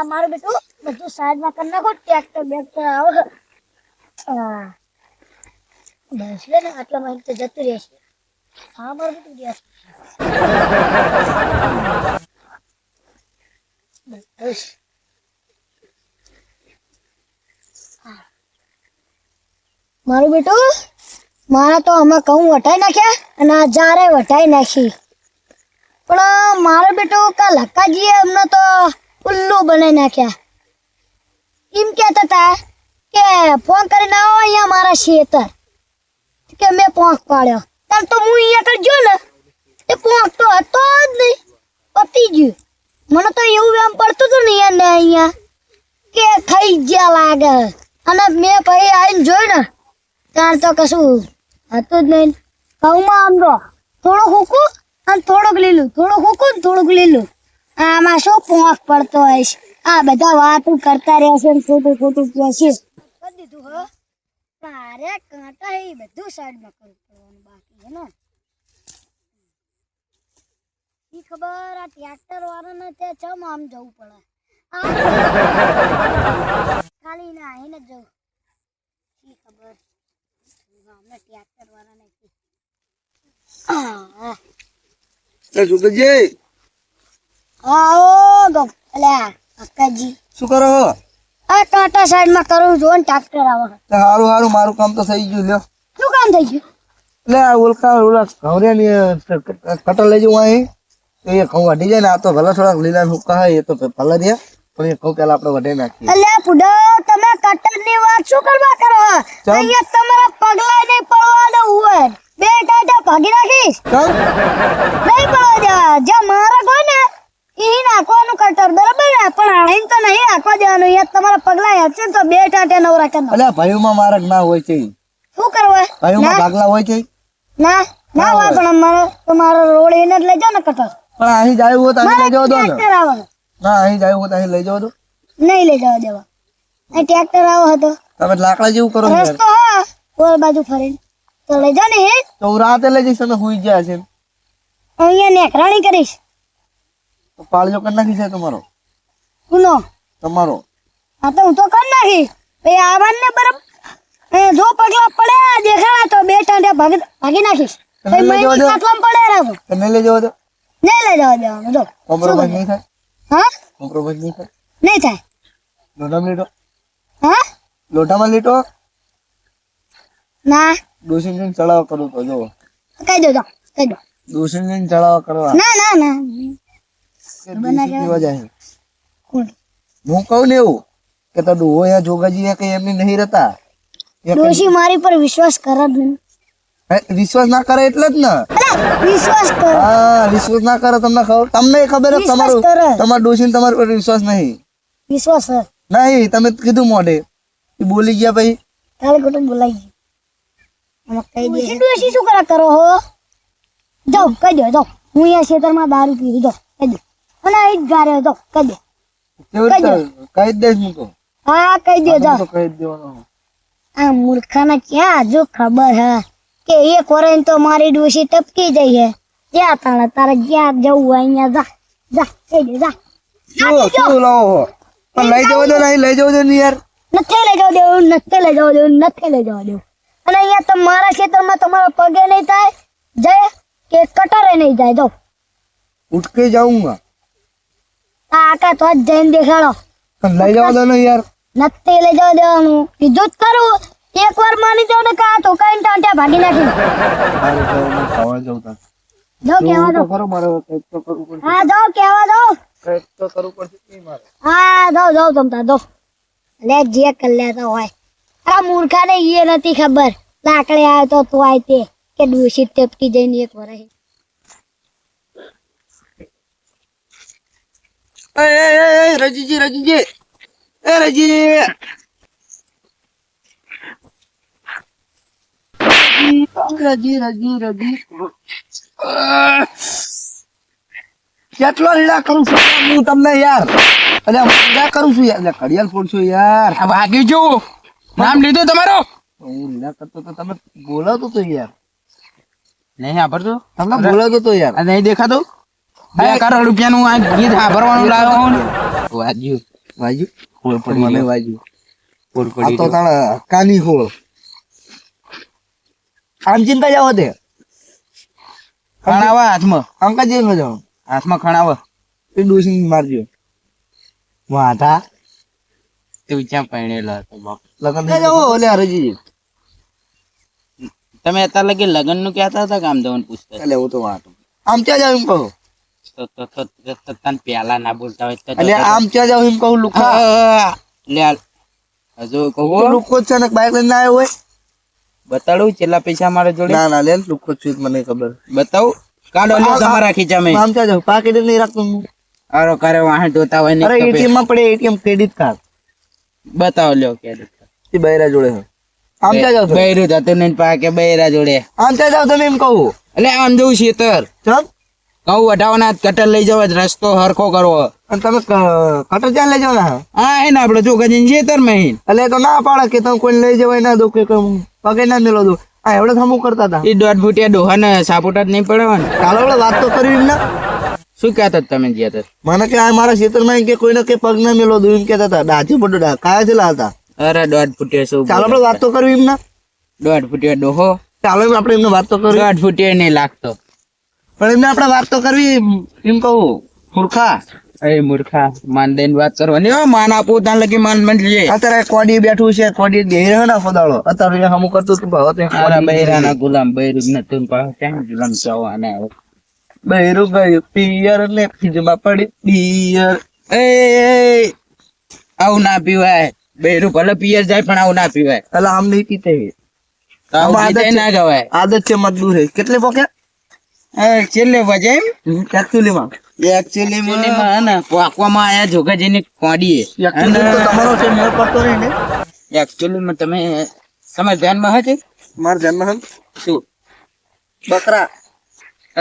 મારું બેટું બધું સાઈડમાં કરી નાખો ટ્રેક્ટર બેક્ટર આવે બસ લે ને આટલા માં તો જતું રહેશે હા મારું બેટું ગયા બસ મારું બેટું મારા તો અમે ઘઉં વટાઈ નાખ્યા અને આ જારે વટાઈ નાખી પણ મારો બેટો કા લક્કાજીએ અમને તો ઉલ્લુ બનાવી નાખ્યા એમ કહેતા હતા કે ફોન કરીને આવો અહીંયા મારા ખેતર કે મેં પોંખ પાડ્યો તાર તો હું અહીંયા કરજો ને એ પોંખ તો હતો જ નહીં પતી ગયું મને તો એવું એમ પડતું હતું ને અહીંયા કે થઈ ગયા લાગે અને મેં પછી આવીને જોયું ને તાર તો કશું હતું જ નહીં ઘઉંમાં આમ તો થોડું હૂકું અને થોડુંક લીલું થોડુંક હૂકું ને થોડુંક લીલું આમાં શું પોંખ પડતો હોય છે આ બધા વાતો કરતા રહેશે ને ખોટું ખોટું કહેશે કરી દીધું હો તારે કાંટા એ બધું સાઈડમાં કરવું પડવાનું બાકી છે ને ઈ ખબર આ ટ્રેક્ટર વાળાને ત્યાં ચમ આમ જવું પડે ખાલી ના આઈને જ જવું ઈ ખબર અમને ટ્રેક્ટર વાળાને સુગતજી આવો ગો અલ્યા અક્કાજી શું કરો હો આ કાંટા સાઈડમાં કરું જો ને ટ્રેક્ટર આવે હારું હારું મારું કામ તો થઈ ગયું લ્યો શું કામ થઈ ગયું એટલે આ ઓલા ઘઉંરિયાની કટર લઈ જવું અહીં તો એ ઘઉં વઢી જાય ને આ તો ભલે થોડાક લીલા હુક્કા હોય એ તો ભલે રહ્યા પણ એ ઘઉં પેલા આપણે વઢાઈ નાખીએ અલ્યા પુડો તમે કટરની વાત શું કરવા કરો અહીંયા તમારા પગલા નહીં પડવા દઉં હોય બે ટાટા ભાગી નાખીશ નહીં પડવા દેવા જે મારા કોઈ ને ઈ નાખવાનું કટર બરાબર ને પણ આહીન તો નહીં નાખવા દેવાનું અહીંયા તમારા પગલા હશે તો બે ટાટા નવરા કરી અલ્યા ભાઈઓમાં માર્ગ ના હોય છે શું કરવા ભાઈઓમાં ભાગલા હોય છે ના ના હોય પણ તમારો રોડ એને જ લઈ જાઓ ને કટર પણ અહીં જાય હોય તો અહીં લઈ જવા દો ને ટ્રેક્ટર આવે ના અહીં જાય હોય તો અહીં લઈ જવા દો નહીં લઈ જવા દેવા અહીં ટ્રેક્ટર આવો હતો તમે લાકડા જેવું કરો ને રસ્તો હા ઓર બાજુ ફરીને તો લઈ જાઓ ને તો હું રાતે લઈ જઈશ તમે હુઈ ગયા છે અહીંયા નેકરાણી કરીશ તો પાળજો કરી નાખી છે તમારો ગુનો તમારો હા તો હું તો કરી નાખી ભાઈ આવવાન ને બરાબર જો પગલા પડે દેખાડા તો બે ટાંડે ભાગી નાખીશ ભાઈ મહિની કાટલામ પડે રાખો તમે લઈ જવા દો નહીં લઈ જવા દેવાનું જો કોમ્પ્રોમાઇઝ નહીં થાય હા કોમ્પ્રોમાઇઝ નહીં થાય નહીં થાય લોટામાં લીટો હા લોટામાં લીટો ના ડોસીને ચડાવ કરું તો જો કહી દો કહી દો ડોસીને ચડાવ કરવા ના ના ના પીવા જાય કોણ હું કહું ને એવું કે તો ડોહો યા જોગાજી કઈ એમની નહીં રહેતા ડોશી મારી પર વિશ્વાસ કરે જ નહીં વિશ્વાસ ના કરે એટલે જ ને વિશ્વાસ કરે હા વિશ્વાસ ના કરે તમને ખબર જ તમારું તમારા ડોશીને તમારા પર વિશ્વાસ નહીં વિશ્વાસ છે નહીં તમે કીધું મોઢે બોલી ગયા ભાઈ કાલે ખોટું બોલાઈ ગયું કહી દે ડોશી શું કરો હો જાઓ કહી દો જાઓ હું અહીંયા ખેતરમાં દારૂ પીવું જાઓ કહી દો અને અહીં જ ગારે જાઓ કહી દો કહી જ દઈશ હું તો હા કહી દો જાઓ કહી જ દેવાનો આ મૂર્ખાના ક્યાં જો ખબર હે કે એક વરન તો મારી ડોશી ટપકી જઈ હે જ્યાં તાણે તારે જ્યાં જવું હોય અહીંયા જા જા કહી દે જા શું લાવો પણ લઈ જવા દો નહીં લઈ જવા દો ને યાર નથી લઈ જવા દેવું નથી લઈ જવા દેવું નથી લઈ જવા દેવું અને અહીંયા તમારા ખેતરમાં તમારા પગે નહીં થાય જાય કે કટરે નહીં જાય જાઓ ઉઠ કે જાઉંગા આકા તો જ જઈને દેખાડો પણ લઈ જવા દો ને યાર નથી લઈ જવા દેવાનું કીધું જ ખરું એક વાર માની જાવ ને કા તો કઈ ટાંટ્યા ભાગી નાખી ખાવા જવું તા જાઓ કેવા દો ખરો મારે કંઈક તો કરવું પડશે હા જાઓ કેવા દો કંઈક તો કરવું પડશે નહીં મારે હા જાઓ જાઓ તમતા દો લે જે કર લેતા હોય આ મૂર્ખાને એ નથી ખબર લાકડે આવ્યો તો તું આય તે કે ડોશી ટપકી જઈને એક વાર રજીજી રજી કેટલો લીલા કરું છું હું તમને યાર અરે લીલા કરું છું યાર ઘડિયાળ ફોડશું યાર ભાગી જો નામ લીધું તમારું હું લીલા કરતો તો તમે બોલાવતો તો યાર નહીં સાંભળતો તમને બોલાવતો તો યાર નહીં દેખાતું 2 કરોડ રૂપિયાનું આ ગીત સાંભળવાનું લાવ્યો હું વાજ્યું વાજ્યું ખોળ પણ મને વાજ્યું ખોળ આ તો તાણા કાની ખોળ આમ ચિંતા જાવ તે ખણાવા હાથમાં અંકા જે જાવ હાથમાં ખણાવા એ ડોસી મારજો વાતા તું ક્યાં પહેણેલો હતો બાપ લગન દે જાવ ઓલે હરજી તમે અત્યારે લગી લગ્ન નું કહેતા હતા કે આમ જવાનું પૂછતા એટલે હું તો વાત આમ ક્યાં જાવ એમ કહું તો તને પેલા ના બોલતા હોય તો એટલે આમ ક્યાં જાવ એમ કહું લુખા લે હજુ કહું લુખો છે ને બાઈક લઈને આવ્યો હોય બતાડું કેટલા પૈસા મારા જોડે ના ના લે લુખો છે મને ખબર બતાવું કાઢો લ્યો તમારા ખીચામાં આમ ક્યાં જાવ પાકેટ નહીં રાખતું અરે કરે વાહન ધોતા હોય અરે ને એટીએમ માં પડે એટીએમ ક્રેડિટ કાર્ડ બતાવો લ્યો કે એ બૈરા જોડે છે આમ ક્યાં જાવ તમે? બૈરું જતું નહીં પાકે બૈરા જોડે આમ ક્યાં જાવ તમે એમ કહું એટલે આમ જવું શેતર ચમ ઘઉં વઢાવવાના કટર લઈ જવા રસ્તો હરખો કરવો અને તમે કટર ક્યાં લઈ જાવ ને હા એને આપડે ચોખા શેતર માં એટલે એ તો ના પાડે કે તમે કોઈ લઈ જવાય ના દો કે પગે ના મેલો દો આ એવડે થમું કરતા હતા એ 1.5 ફૂટિયા ડોહા ને સાપોટા જ નહીં પડે ને ચાલો આપણે વાત તો કરવી ને શું કહેતા હતા તમે જ્યાં હતા? મને કે આ મારા ખેતરમાં કે કોઈને કે પગ ના મેલો દો એમ કેતા હતા ડાચે પડો કાયા છે હતા અરે 1.5 ફૂટિયા શું ચાલો આપણે વાત તો કરવી એમ ના 1.5 ફૂટિયા ડોહો ચાલો આપણે એમને વાત તો કરવી 1.5 ફૂટિયા નહીં લાગતો પણ એમને આપણે વાત તો કરવી એમ કહું મૂર્ખા એ મૂર્ખા માન દઈને વાત કરવાની હો માન આપું ત્યાં લગી માન મંડલીએ અત્યારે કોડી બેઠું છે કોડી બે રહ્યો ને ફોદાળો અત્યારે હમું કરતું તું ભાવ અરે બૈરાના ગુલામ બૈરું જ નતું પાછું ક્યાં ગુલામ જવાના હવે બૈરું ગયું પિયર ને ફીજમાં પડી પિયર એ આવું ના પીવાય બૈરું ભલે પિયર જાય પણ આવું ના પીવાય એટલે આમ નહીં પીતે તો આવું આદત પીતે છે. ના ગવાય આદત છે મજદૂર છે કેટલે પોક્યા છેલ્લે વજે એમ એકચ્યુઅલીમાં એકચ્યુઅલી ને પોકવામાં આયા જોગાજીની કોડીએ એકચ્યુઅલી તો તમારો છે મેળ પડતો નહીં ને એકચ્યુઅલી તમે તમારા ધ્યાનમાં હશે મારા જન્મ શું બકરા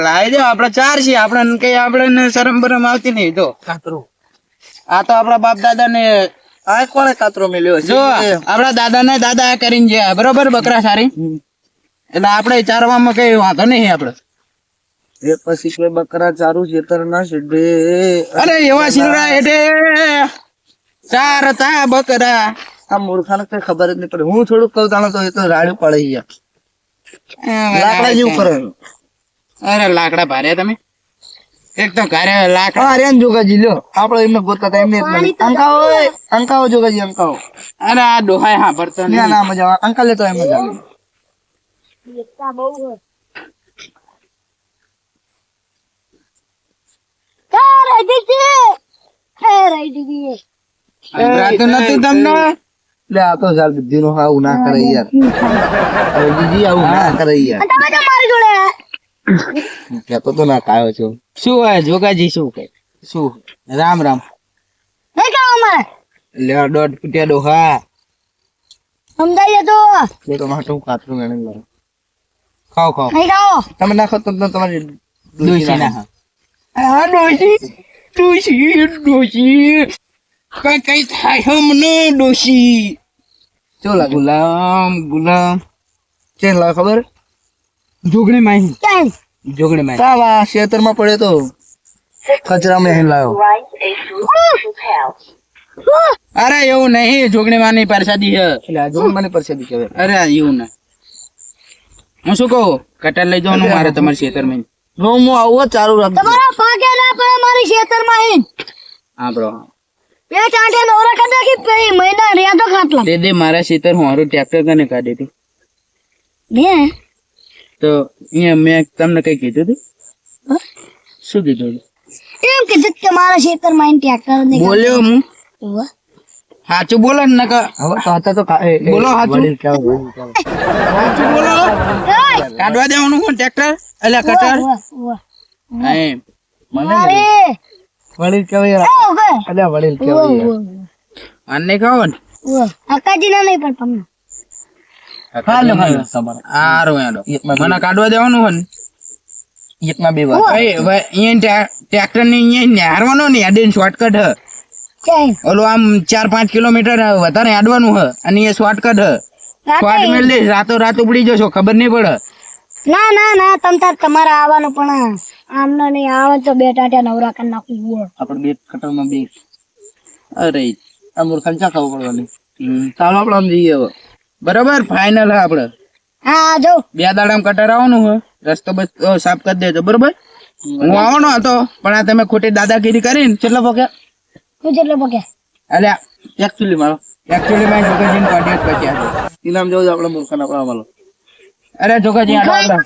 લાવી દો આપડે 4 છીએ આપણે કઈ આપણે શરમ બરમ આવતી નહીં તો કાતરો આ તો આપડા બાપ દાદા ને આ કોણે કાતરો મેલ્યો છે જો આપડા દાદા ને દાદા આ કરીને ગયા બરોબર બકરા સારી એટલે આપડે ચારવામાં કઈ વાંધો નહીં આપડે એ પછી કોઈ બકરા ચારું ખેતર ના સીધે અરે એવા શીલડા એટલે 4 હતા બકરા આ મૂર્ખાને કઈ ખબર જ નહીં પડે હું થોડુંક કહું તાણે તો એ તો રાડ્યું પડી ગયા લાકડા જેવું કરે અરે લાકડા ભારે તમે એક તો ઘરે લાકડા હા રેન જોગાજી લ્યો આપણે એમને ગોતતા હતા એમને અંકાઓ જોગાજી અંકાઓ અરે આ ડોહાય હા ભરતો ના નહીં ના મજા આવે અંકા લેતો એમ મજા આવે રાતું નથી તમને લે આ તો ચાલ બુદ્ધિ નો આવું ના કરે યાર હવે જીજી આવું ના કરે યાર કેતો તો ના કાયો છો શું હોય જોગાજી શું કે શું રામ રામ લે 1.5 ફૂટિયા ડોહા એ તો માટું કાતરું એને લાવ ખાઓ ખાઓ તમે નાખો તો તમારી ડોસી ના હા ડોસી કઈ થાય મને ડોસી ચો લાગે ગુલામ ચેન લાવ ખબર જોગણી માહી કાવા ખેતર માં પડે તો કચરામાં અહીં લાવ્યો અરે એવું નહીં જોગણી માની પરસાદી છે એટલે આ જોન મને પરસેદી કહેવાય અરે એવું ના હું શું કહું કટર લઈ જવાનું મારે તમારા ખેતરમાં હું આવું ચાલુ રાખજો આપણો મહિના રહ્યા તો ખાટલા દે મારા ખેતર હું હારું ટ્રેક્ટર કને કાઢી હતી તો અહીંયા મેં તમને કઈ કીધું હતું શું કીધું હતું? એમ કીધું કે મારા ખેતરમાં ટ્રેક્ટર બોલ્યો હું સાચું બોલો ને નકર હવે તો હતા તો બોલો હાચું. વડીલ કહેવાય, વડીલ કહેવાય. સાચું બોલો કાઢવા દેવાનું કોણ ટ્રેક્ટર એટલે કટર એમ વડીલ કહેવાય યાર. અલ્યા વડીલ કહેવાય યાર. આને ખાવો ને અકાજી ના નહીં પણ તમને હાલો, હાલો, તમારે. હારું હેડો. મને કાઢવા દેવાનું હોય ને એકમાં બે વાર અહીંયા ટ્રેક્ટર ને અહીંયા નિહારવાનો ને હેડીને શોર્ટકટ હ ક્યાંય ઓલું આમ 4-5 કિલોમીટર વધારે હેડવાનું હ અને એ શોર્ટકટ હ શોર્ટ મેળ દે રાતો રાત ઉપડી જશો ખબર નહીં પડે ના ના ના તમારે આવવાનું પણ આમને નહીં આવે તો બે ટાટા નવરા કરી નાખું આપણે બે કટરમાં બે અરે આ મૂર્ખાને ચા ખાવું પડવાની હમ. ચાલો આપણે આમ જઈએ હવે બરોબર ફાઇનલ હે આપડે હા જો 2 દાડામાં કટર આવવાનું હે રસ્તો બસ સાફ કરી દેજો બરોબર હું આવવાનો હતો પણ આ તમે ખોટી દાદાગીરી કરીને કેટલા પગ્યા હું જેટલો પગ્યા અલ્યા એકચ્યુઅલી મારો એકચ્યુઅલી માં જોગાજીને કોન્ટેક્ટ કર્યા છે ઇનામ જેવું આપણે મૂર્ખાને આપણા વાલો અરે જોગાજી આડો આડો.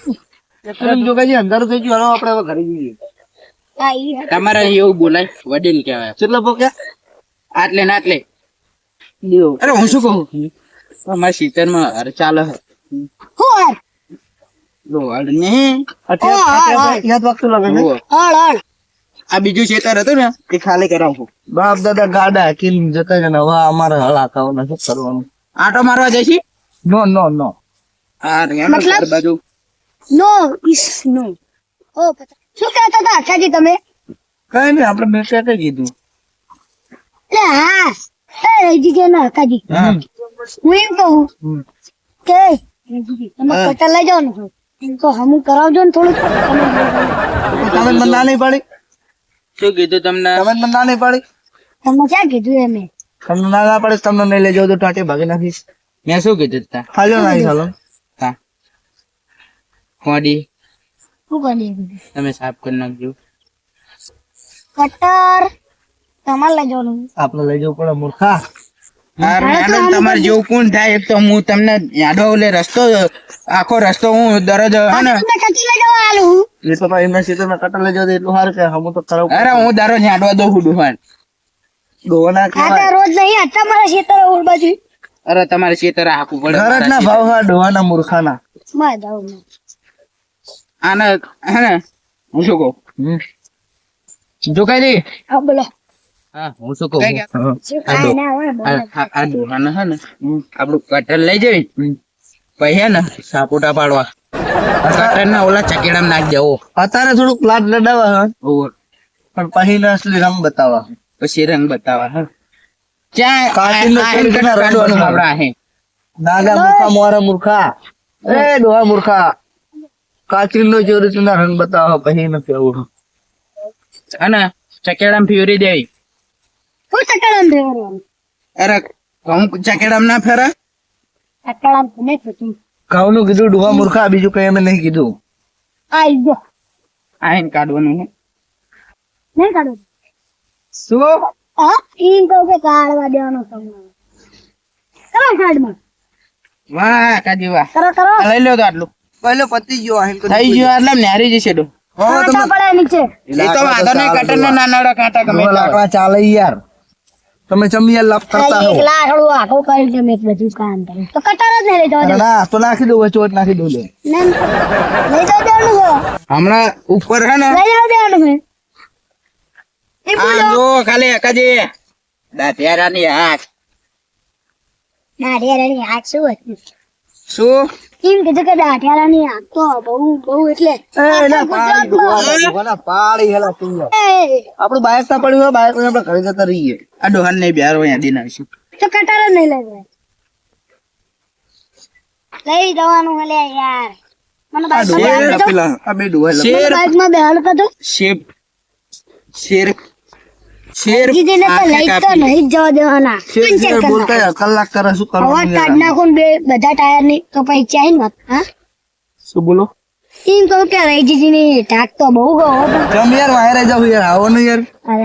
એકચ્યુઅલી જો કઈ અંધારું થઈ ગયું હાલો આપણે હવે ઘરે જઈએ હા ઈ તમારે એવું બોલાય વડીલ કહેવાય કેટલા પગ્યા આટલે ને આટલે લ્યો અરે હું શું કહું મારા શીતરમાં અરે ચાલે હે હું હાર લો અરે નહીં યાદ વાગતું લાગે છે જુઓ. હાલ હાલ આ બીજું ખેતર હતું ને એ ખાલી કરાવું બાપ દાદા ગાડા હાકીને જતા રહ્યા ને હવે અમારે હળ હાકાવાના શું કરવાનું આટો મારવા જઈશી નો નો નો આ રેનો મતલબ? ઘર બાજુ નો ઇસ નો ઓ પતા શું કહેતા હતા આખાજી તમે કઈ નઈ આપણે મેં કઈ કીધું લે હા એ રહીજી કે ના આખાજી હા હું એમ કહું હમ. કે રહીજી તમે હા. કટર લઈ જાઓ ને તો હમું કરાવજો ને થોડુંક તમે મને ના નહીં પાડી શું કીધું તમને તમે મને ના નહીં પાડી તમે ક્યાં કીધું એમે તમને ના પાડે તમને નહીં લઈ જાવ તો ટાંટી ભાગી નાખીશ મેં શું કીધું તા હાલ્યો ના હાલો હા કોડી શું કરી દીધું તમે સાફ કરી નાખજો કટર તમારે લઈ જવાનું આપણે લઈ જવું પડે મૂર્ખા હા મેડમ તમારે જેવું કોણ થાય એક તો હું તમને યાદો ઓલે રસ્તો આખો રસ્તો હું દરરોજ હે ને તમે કટી લઈ જવા આલું એ તો એમના ક્ષેત્રમાં કટર લઈ જાવ તો એટલું સારું કે હું તો કરાવું અરે હું દરરોજ યાદવા દઉં છું ડુહાન ડોહા ના આ તો કહેવાય રોજ નહીં હતા મારા ખેતર ઓર બાજુ અરે તમારે ખેતર આપવું પડે ઘર જ ના ભાવ હા ડોહાના મૂર્ખાના માં જાઉં આને હે ને હું શું કહું હમ. જો કઈ દે હા બોલો હા હું શું કહું હા. શું કાંઈ ના હોય બોલો આ ડુહાને હે ને આપણું કટર લઈ જઈ પછી હે ને સાપોટા પાડવા કટર ના ઓલા ચકેડામાં નાખ દેવો અત્યારે થોડુંક પ્લાટ લડાવા હા ઓવર પણ પછી ના અસલી રંગ બતાવવા પછી રંગ બતાવા હા ક્યાં કાચીનો આ રંગ કાઢવાનું બતાવે. આપડા હે નાગા મૂર્ખા મોરા મૂર્ખા એ ડોહા મૂર્ખા કાચીનો ચોરી ના રંગ બતાવવા પછી ન કેવું અને ચકેડામાં ફેરવી દેવી હું ચકડામ ફેરવાનું અરે હું ચકેડામાં ના ફેરા ચકડામ તો નહીં થતું ઘઉંનું કીધું ડોહા મૂર્ખા બીજું કઈ અમે નહીં કીધું આઈ ગયો આઈને કાઢવાનું હે નહીં કાઢું શું હા ઈ કહું કે કાઢવા દેવાનો તમને કરો કાઢમાં વાહ કાજી વાહ કરો કરો આ લઈ લ્યો તો આટલું પહેલો પતી ગયો થઈ ગયું એટલે નેરી જશે ડો કાંટા પડે નીચે એ તો વાંધો નહીં કટર ને નાના કાંટા ગમે એટલા હોય. લાકડા ચાલે યાર તમે ચમિયા લાભ કરતા ખાલી હો એક લાકડું આખું કરી દે મેં બધું કામ કર્યું તો કટર જ નહીં લઈ જવા અરે ના તો નાખી દઉં વચ્ચે વચ્ચે નાખી દઉં લે દે લઈ જવા દેવાનું છે હમણાં ઉપર હે ને લઈ જવા દેવાનું છે એ આ બોલો જો ખાલી કાજી દાંતિયારાની હાથ ના રે રે હાથ શું હતું શું એમ કીધું કે દાંઠિયારાની આંખ તો બહુ બહુ એટલે આખા ગુજરાતમાં પાડી હેલા તું એ, આપણું બાઇક ના પડ્યું હોય બાઇક આપણે ઘરે જતા રહીએ આ ડોહન ને બિહાર હોય દી નાખશું તો કટાર જ નહીં લઈ જવાય લઈ જવાનું હલે યાર મને બાઈકમાં બેહાડ પેલા આ બે ડોહા શેર બાઈકમાં બેહાડ કદો શેર શેર શેર જીજીને તો લઈ તો નહીં જ જવા દેવાના પંચર કરી બોલતા યાર, કલાક કરે શું નાખો. કરવાનું અવાજ કાઢ નાખો ને બધા ટાયર ની તો પછી ચાઈ ને હા શું બોલો એમ કહું કે રહી જીજીની ટાક તો બહુ ગયો જમ યાર વાયરે જાવ યાર આવો ને યાર અરે